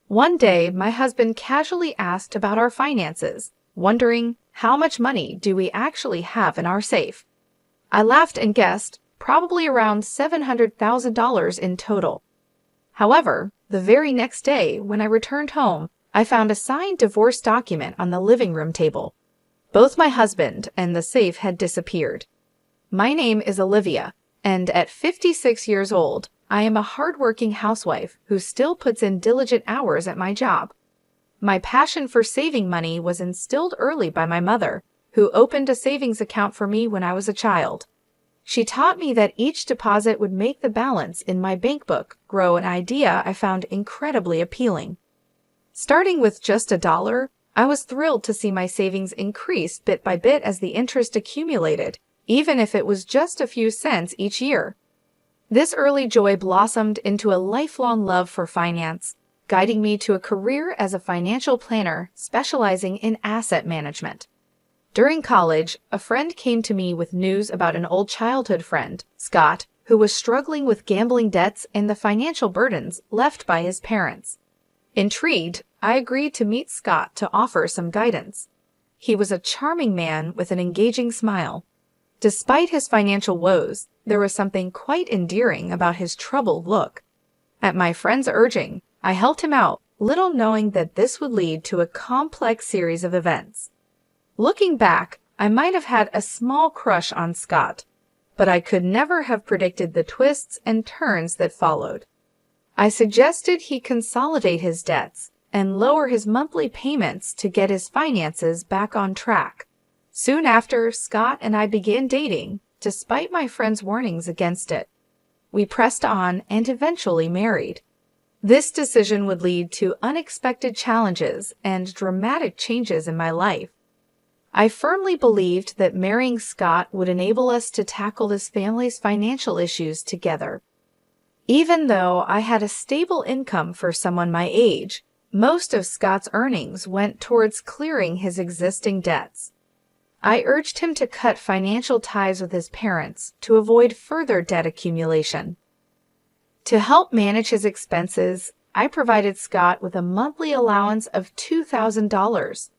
One day, my husband casually asked about our finances, wondering how much money do we actually have in our safe. I laughed and guessed probably around $700,000 in total. However, the very next day, when I returned home, I found a signed divorce document on the living room table. Both my husband and the safe had disappeared. My name is Olivia, and at 56 years old, I am a hardworking housewife who still puts in diligent hours at my job. My passion for saving money was instilled early by my mother, who opened a savings account for me when I was a child. She taught me that each deposit would make the balance in my bank book grow, an idea I found incredibly appealing. Starting with just $1, I was thrilled to see my savings increase bit by bit as the interest accumulated, even if it was just a few cents each year. This early joy blossomed into a lifelong love for finance, guiding me to a career as a financial planner specializing in asset management. During college, a friend came to me with news about an old childhood friend, Scott, who was struggling with gambling debts and the financial burdens left by his parents. Intrigued, I agreed to meet Scott to offer some guidance. He was a charming man with an engaging smile. Despite his financial woes, there was something quite endearing about his troubled look. At my friend's urging, I helped him out, little knowing that this would lead to a complex series of events. Looking back, I might have had a small crush on Scott, but I could never have predicted the twists and turns that followed. I suggested he consolidate his debts and lower his monthly payments to get his finances back on track. Soon after, Scott and I began dating, despite my friend's warnings against it. We pressed on and eventually married. This decision would lead to unexpected challenges and dramatic changes in my life. I firmly believed that marrying Scott would enable us to tackle his family's financial issues together. Even though I had a stable income for someone my age, most of Scott's earnings went towards clearing his existing debts. I urged him to cut financial ties with his parents to avoid further debt accumulation. To help manage his expenses, I provided Scott with a monthly allowance of $2,000.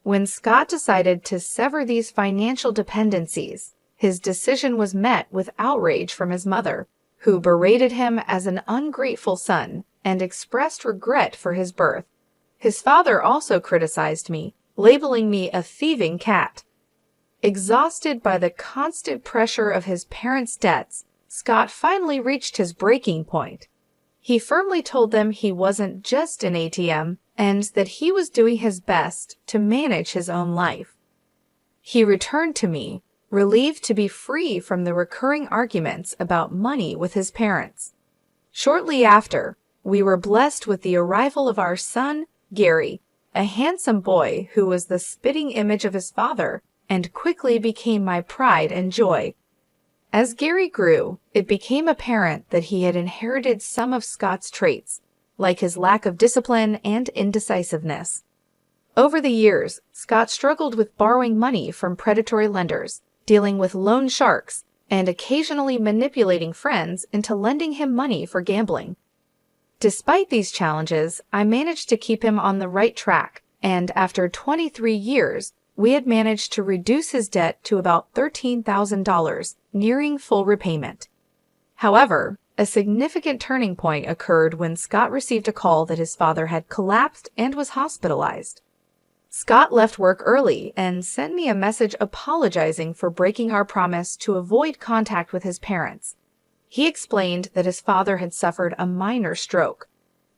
When Scott decided to sever these financial dependencies, his decision was met with outrage from his mother, who berated him as an ungrateful son and expressed regret for his birth. His father also criticized me, labeling me a thieving cat. Exhausted by the constant pressure of his parents' debts, Scott finally reached his breaking point. He firmly told them he wasn't just an ATM and that he was doing his best to manage his own life. He returned to me, relieved to be free from the recurring arguments about money with his parents. Shortly after, we were blessed with the arrival of our son, Gary, a handsome boy who was the spitting image of his father and quickly became my pride and joy. As Gary grew, it became apparent that he had inherited some of Scott's traits, like his lack of discipline and indecisiveness. Over the years, Scott struggled with borrowing money from predatory lenders, dealing with loan sharks, and occasionally manipulating friends into lending him money for gambling. Despite these challenges, I managed to keep him on the right track, and after 23 years, we had managed to reduce his debt to about $13,000, nearing full repayment. However, a significant turning point occurred when Scott received a call that his father had collapsed and was hospitalized. Scott left work early and sent me a message apologizing for breaking our promise to avoid contact with his parents. He explained that his father had suffered a minor stroke.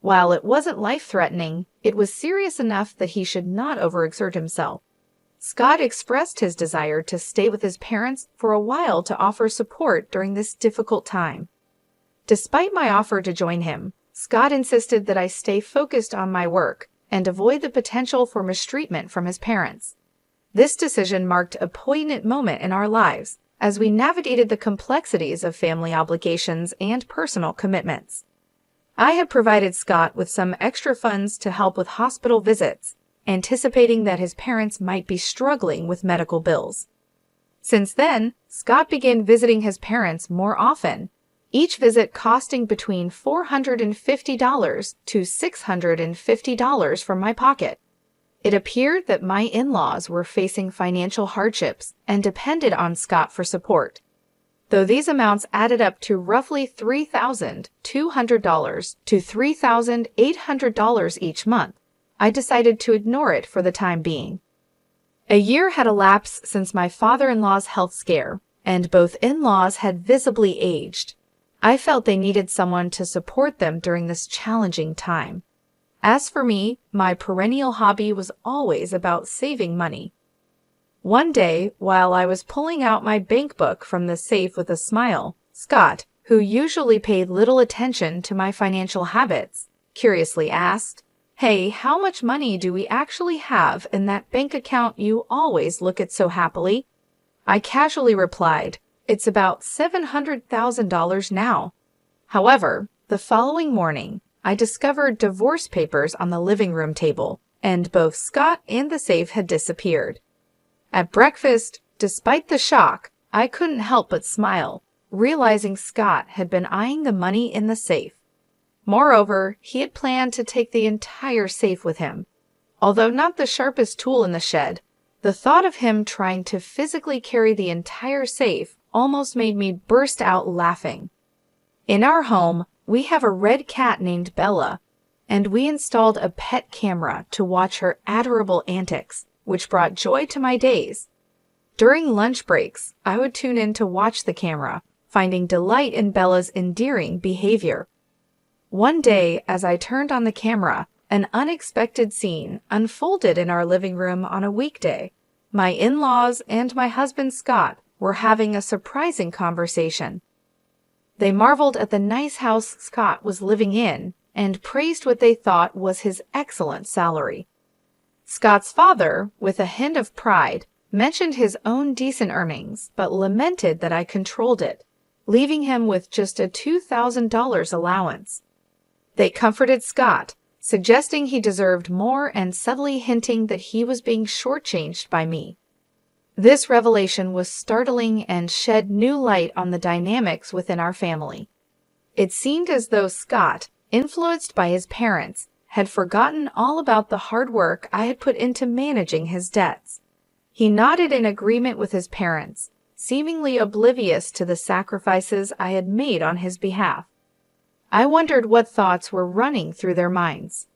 While it wasn't life-threatening, it was serious enough that he should not overexert himself. Scott expressed his desire to stay with his parents for a while to offer support during this difficult time. Despite my offer to join him, Scott insisted that I stay focused on my work and avoid the potential for mistreatment from his parents. This decision marked a poignant moment in our lives as we navigated the complexities of family obligations and personal commitments. I had provided Scott with some extra funds to help with hospital visits, anticipating that his parents might be struggling with medical bills. Since then, Scott began visiting his parents more often, each visit costing between $450 to $650 from my pocket. It appeared that my in-laws were facing financial hardships and depended on Scott for support. Though these amounts added up to roughly $3,200 to $3,800 each month, I decided to ignore it for the time being. A year had elapsed since my father-in-law's health scare, and both in-laws had visibly aged. I felt they needed someone to support them during this challenging time. As for me, my perennial hobby was always about saving money. One day, while I was pulling out my bank book from the safe with a smile, Scott, who usually paid little attention to my financial habits, curiously asked, "Hey, how much money do we actually have in that bank account you always look at so happily?" I casually replied, "It's about $700,000 now." However, the following morning, I discovered divorce papers on the living room table, and both Scott and the safe had disappeared. At breakfast, despite the shock, I couldn't help but smile, realizing Scott had been eyeing the money in the safe. Moreover, he had planned to take the entire safe with him. Although not the sharpest tool in the shed, the thought of him trying to physically carry the entire safe almost made me burst out laughing. In our home, we have a red cat named Bella, and we installed a pet camera to watch her adorable antics, which brought joy to my days. During lunch breaks, I would tune in to watch the camera, finding delight in Bella's endearing behavior. One day, as I turned on the camera, an unexpected scene unfolded in our living room on a weekday. My in-laws and my husband Scott were having a surprising conversation. They marveled at the nice house Scott was living in and praised what they thought was his excellent salary. Scott's father, with a hint of pride, mentioned his own decent earnings, but lamented that I controlled it, leaving him with just a $2,000 allowance. They comforted Scott, suggesting he deserved more and subtly hinting that he was being shortchanged by me. This revelation was startling and shed new light on the dynamics within our family. It seemed as though Scott, influenced by his parents, had forgotten all about the hard work I had put into managing his debts. He nodded in agreement with his parents, seemingly oblivious to the sacrifices I had made on his behalf. I wondered what thoughts were running through their minds.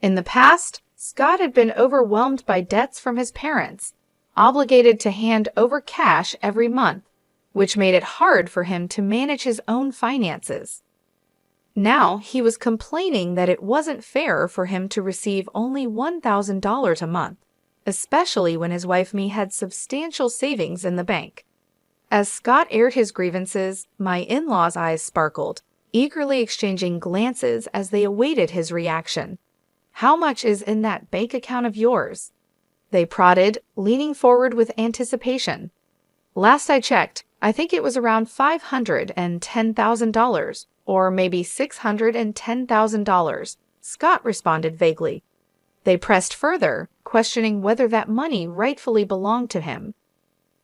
In the past, Scott had been overwhelmed by debts from his parents, obligated to hand over cash every month, which made it hard for him to manage his own finances. Now he was complaining that it wasn't fair for him to receive only $1,000 a month, especially when his wife me had substantial savings in the bank. As Scott aired his grievances, my in-laws' eyes sparkled, eagerly exchanging glances as they awaited his reaction. "How much is in that bank account of yours?" They prodded, leaning forward with anticipation. "Last I checked, I think it was around $510,000, or maybe $610,000, Scott responded vaguely. They pressed further, questioning whether that money rightfully belonged to him.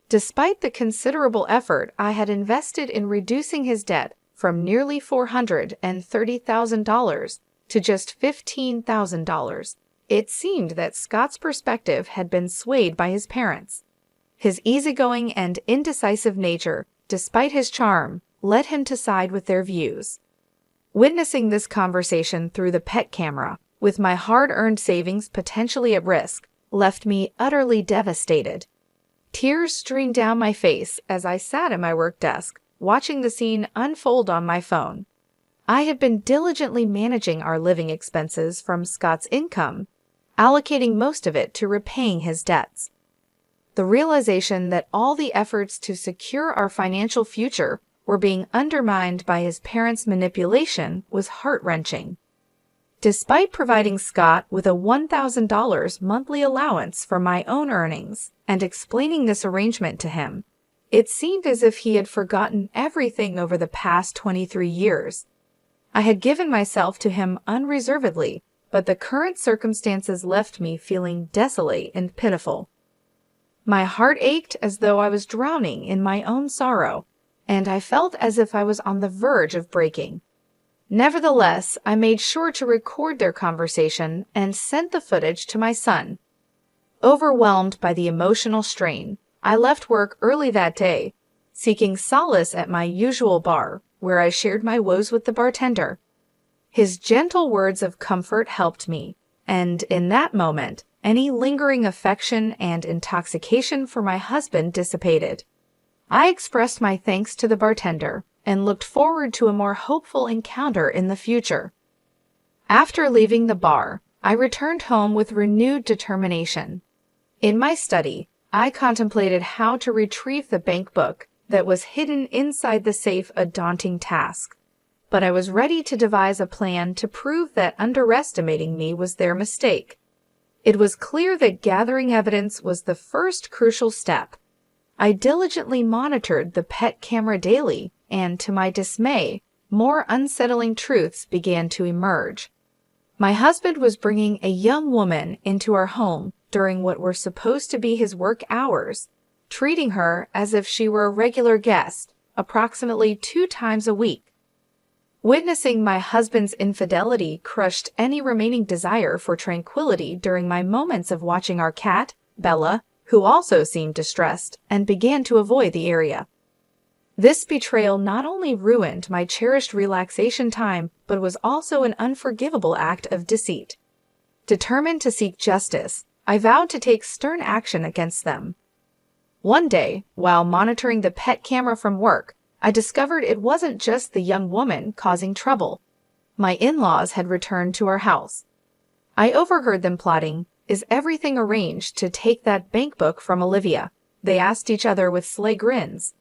Despite the considerable effort I had invested in reducing his debt from nearly $430,000 to just $15,000, it seemed that Scott's perspective had been swayed by his parents. His easygoing and indecisive nature, despite his charm, led him to side with their views. Witnessing this conversation through the pet camera, with my hard-earned savings potentially at risk, left me utterly devastated. Tears streamed down my face as I sat at my work desk, watching the scene unfold on my phone. I had been diligently managing our living expenses from Scott's income, allocating most of it to repaying his debts. The realization that all the efforts to secure our financial future were being undermined by his parents' manipulation was heart-wrenching. Despite providing Scott with a $1,000 monthly allowance for my own earnings and explaining this arrangement to him, it seemed as if he had forgotten everything over the past 23 years. I had given myself to him unreservedly, but the current circumstances left me feeling desolate and pitiful. My heart ached as though I was drowning in my own sorrow, and I felt as if I was on the verge of breaking. Nevertheless, I made sure to record their conversation and sent the footage to my son. Overwhelmed by the emotional strain, I left work early that day, seeking solace at my usual bar, where I shared my woes with the bartender. His gentle words of comfort helped me, and in that moment, any lingering affection and intoxication for my husband dissipated. I expressed my thanks to the bartender and looked forward to a more hopeful encounter in the future. After leaving the bar, I returned home with renewed determination. In my study, I contemplated how to retrieve the bank book that was hidden inside the safe, a daunting task. But I was ready to devise a plan to prove that underestimating me was their mistake. It was clear that gathering evidence was the first crucial step. I diligently monitored the pet camera daily, and to my dismay, more unsettling truths began to emerge. My husband was bringing a young woman into our home during what were supposed to be his work hours, treating her as if she were a regular guest, approximately 2 times a week. Witnessing my husband's infidelity crushed any remaining desire for tranquility during my moments of watching our cat, Bella, who also seemed distressed and began to avoid the area. This betrayal not only ruined my cherished relaxation time, but was also an unforgivable act of deceit. Determined to seek justice, I vowed to take stern action against them. One day, while monitoring the pet camera from work, I discovered it wasn't just the young woman causing trouble. My in-laws had returned to our house. I overheard them plotting, "Is everything arranged to take that bank book from Olivia?" They asked each other with sly grins.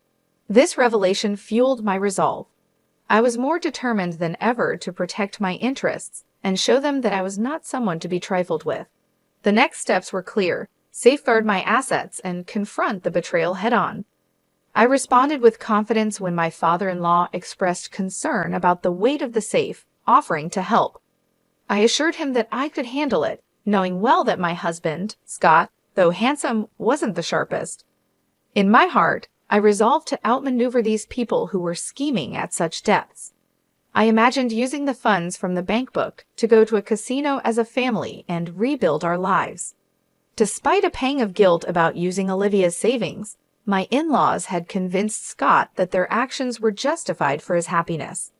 This revelation fueled my resolve. I was more determined than ever to protect my interests and show them that I was not someone to be trifled with. The next steps were clear: safeguard my assets and confront the betrayal head-on. I responded with confidence when my father-in-law expressed concern about the weight of the safe, offering to help. I assured him that I could handle it, knowing well that my husband, Scott, though handsome, wasn't the sharpest. In my heart, I resolved to outmaneuver these people who were scheming at such depths. I imagined using the funds from the bank book to go to a casino as a family and rebuild our lives. Despite a pang of guilt about using Olivia's savings, my in-laws had convinced Scott that their actions were justified for his happiness.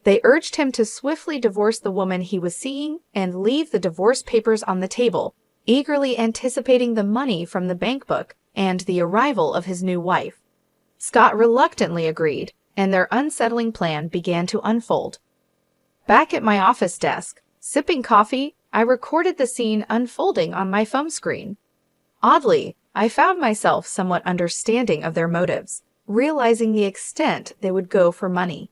They urged him to swiftly divorce the woman he was seeing and leave the divorce papers on the table, eagerly anticipating the money from the bank book and the arrival of his new wife. Scott reluctantly agreed, and their unsettling plan began to unfold. Back at my office desk, sipping coffee, I recorded the scene unfolding on my phone screen. Oddly, I found myself somewhat understanding of their motives, realizing the extent they would go for money.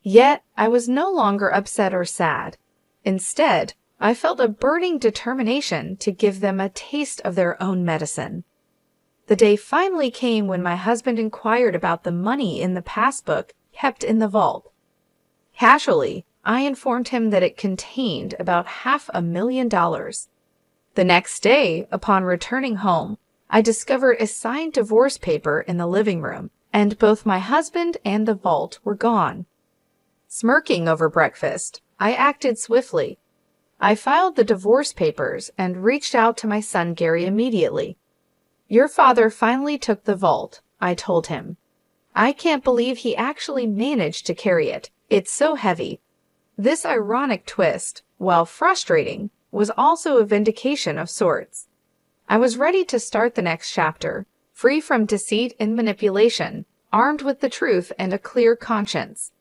Yet, I was no longer upset or sad. Instead, I felt a burning determination to give them a taste of their own medicine. The day finally came when my husband inquired about the money in the passbook kept in the vault. Casually, I informed him that it contained about $500,000. The next day, upon returning home, I discovered a signed divorce paper in the living room, and both my husband and the vault were gone. Smirking over breakfast, I acted swiftly. I filed the divorce papers and reached out to my son Gary immediately. "Your father finally took the vault," I told him. "I can't believe he actually managed to carry it. It's so heavy." This ironic twist, while frustrating, was also a vindication of sorts. I was ready to start the next chapter, free from deceit and manipulation, armed with the truth and a clear conscience.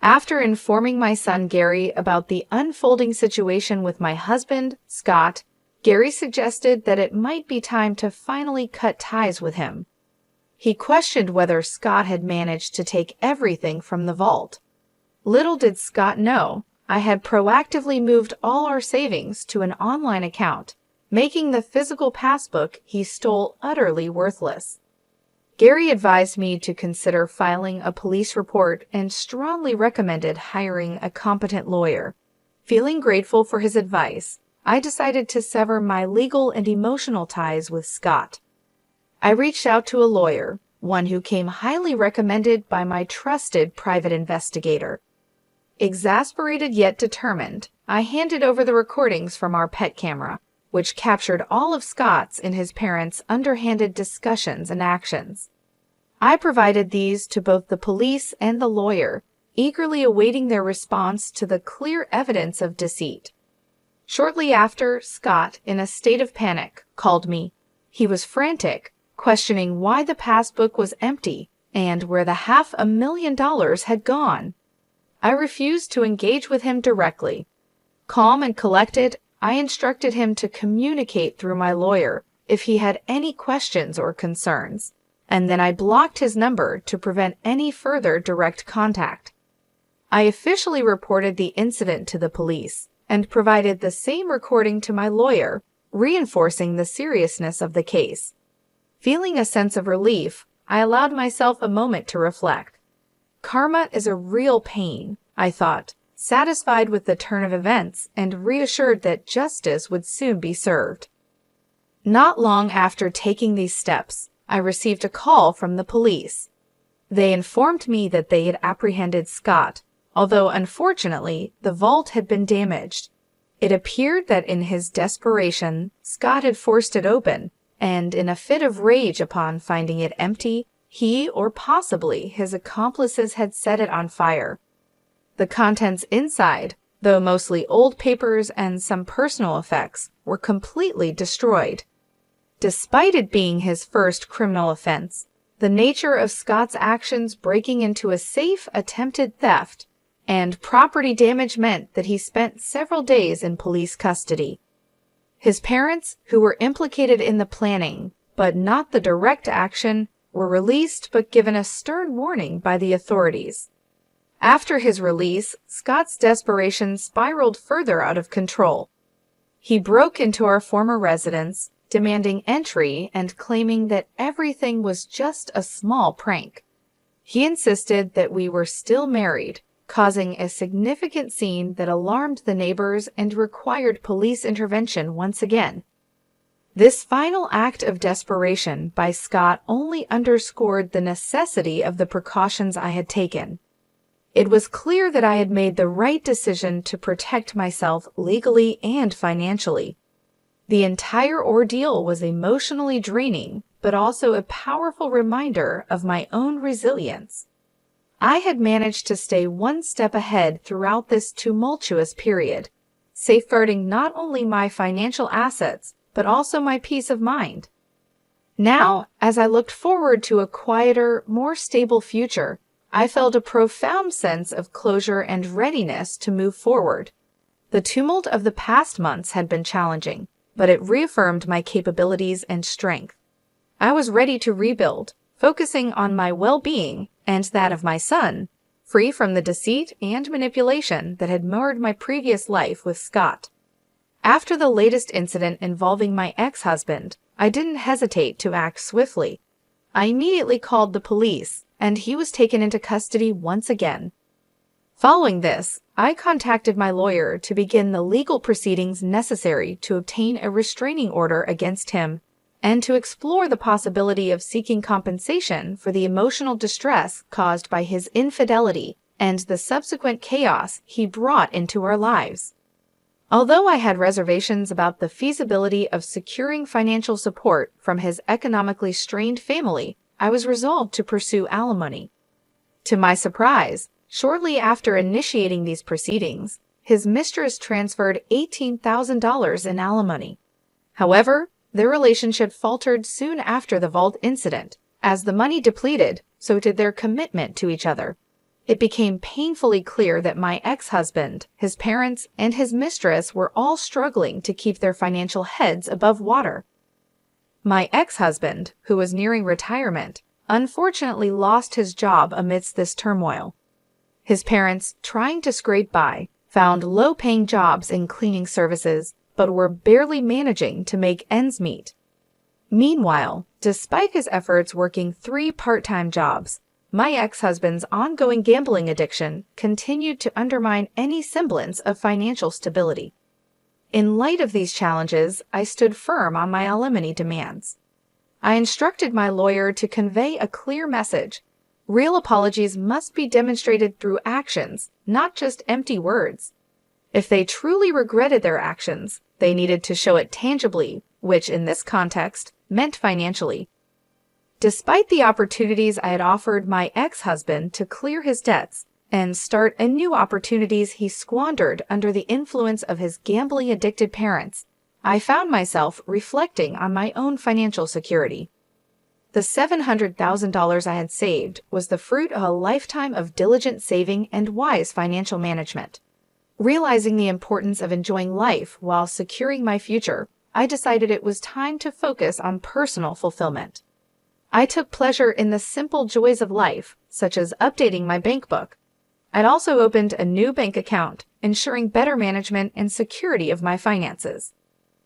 After informing my son Gary about the unfolding situation with my husband, Scott, Gary suggested that it might be time to finally cut ties with him. He questioned whether Scott had managed to take everything from the vault. Little did Scott know, I had proactively moved all our savings to an online account, making the physical passbook he stole utterly worthless. Gary advised me to consider filing a police report and strongly recommended hiring a competent lawyer. Feeling grateful for his advice, I decided to sever my legal and emotional ties with Scott. I reached out to a lawyer, one who came highly recommended by my trusted private investigator. Exasperated yet determined, I handed over the recordings from our pet camera, which captured all of Scott's and his parents' underhanded discussions and actions. I provided these to both the police and the lawyer, eagerly awaiting their response to the clear evidence of deceit. Shortly after, Scott, in a state of panic, called me. He was frantic, questioning why the passbook was empty and where the $500,000 had gone. I refused to engage with him directly. Calm and collected, I instructed him to communicate through my lawyer if he had any questions or concerns, and then I blocked his number to prevent any further direct contact. I officially reported the incident to the police and provided the same recording to my lawyer, reinforcing the seriousness of the case. Feeling a sense of relief, I allowed myself a moment to reflect. Karma is a real pain, I thought, satisfied with the turn of events and reassured that justice would soon be served. Not long after taking these steps, I received a call from the police. They informed me that they had apprehended Scott, although unfortunately the vault had been damaged. It appeared that in his desperation, Scott had forced it open, and in a fit of rage upon finding it empty, he or possibly his accomplices had set it on fire. The contents inside, though mostly old papers and some personal effects, were completely destroyed. Despite it being his first criminal offense, the nature of Scott's actions breaking into a safe attempted theft and property damage meant that he spent several days in police custody. His parents, who were implicated in the planning, but not the direct action, were released but given a stern warning by the authorities. After his release, Scott's desperation spiraled further out of control. He broke into our former residence, demanding entry and claiming that everything was just a small prank. He insisted that we were still married, causing a significant scene that alarmed the neighbors and required police intervention once again. This final act of desperation by Scott only underscored the necessity of the precautions I had taken. It was clear that I had made the right decision to protect myself legally and financially. The entire ordeal was emotionally draining, but also a powerful reminder of my own resilience. I had managed to stay one step ahead throughout this tumultuous period, safeguarding not only my financial assets, but also my peace of mind. Now, as I looked forward to a quieter, more stable future, I felt a profound sense of closure and readiness to move forward. The tumult of the past months had been challenging, but it reaffirmed my capabilities and strength. I was ready to rebuild, focusing on my well-being and that of my son, free from the deceit and manipulation that had marred my previous life with Scott. After the latest incident involving my ex-husband, I didn't hesitate to act swiftly. I immediately called the police, and he was taken into custody once again. Following this, I contacted my lawyer to begin the legal proceedings necessary to obtain a restraining order against him and to explore the possibility of seeking compensation for the emotional distress caused by his infidelity and the subsequent chaos he brought into our lives. Although I had reservations about the feasibility of securing financial support from his economically strained family, I was resolved to pursue alimony. To my surprise, shortly after initiating these proceedings, his mistress transferred $18,000 in alimony. However, their relationship faltered soon after the vault incident. As the money depleted, so did their commitment to each other. It became painfully clear that my ex-husband, his parents, and his mistress were all struggling to keep their financial heads above water. My ex-husband, who was nearing retirement, unfortunately lost his job amidst this turmoil. His parents, trying to scrape by, found low-paying jobs in cleaning services, but were barely managing to make ends meet. Meanwhile, despite his efforts working 3 part-time jobs, my ex-husband's ongoing gambling addiction continued to undermine any semblance of financial stability. In light of these challenges, I stood firm on my alimony demands. I instructed my lawyer to convey a clear message. Real apologies must be demonstrated through actions, not just empty words. If they truly regretted their actions, they needed to show it tangibly, which in this context meant financially. Despite the opportunities I had offered my ex-husband to clear his debts and start anew opportunities he squandered under the influence of his gambling-addicted parents, I found myself reflecting on my own financial security. The $700,000 I had saved was the fruit of a lifetime of diligent saving and wise financial management. Realizing the importance of enjoying life while securing my future, I decided it was time to focus on personal fulfillment. I took pleasure in the simple joys of life, such as updating my bank book. I'd also opened a new bank account, ensuring better management and security of my finances.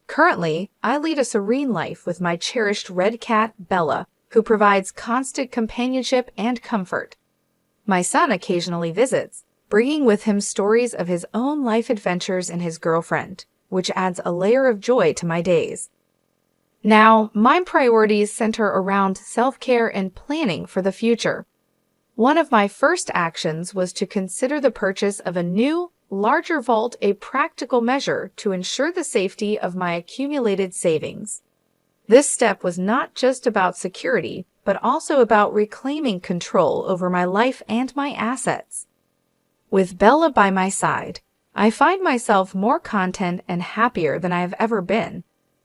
Currently, I lead a serene life with my cherished red cat, Bella, who provides constant companionship and comfort. My son occasionally visits, bringing with him stories of his own life adventures and his girlfriend, which adds a layer of joy to my days. Now, my priorities center around self-care and planning for the future. One of my first actions was to consider the purchase of a new, larger vault, a practical measure to ensure the safety of my accumulated savings. This step was not just about security, but also about reclaiming control over my life and my assets. With Bella by my side, I find myself more content and happier than I have ever been.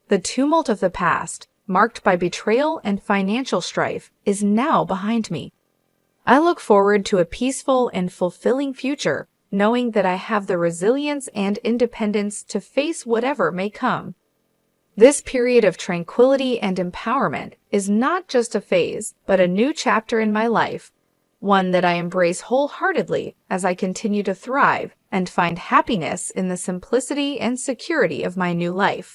The tumult of the past, marked by betrayal and financial strife, is now behind me. I look forward to a peaceful and fulfilling future, knowing that I have the resilience and independence to face whatever may come. This period of tranquility and empowerment is not just a phase, but a new chapter in my life, one that I embrace wholeheartedly as I continue to thrive and find happiness in the simplicity and security of my new life.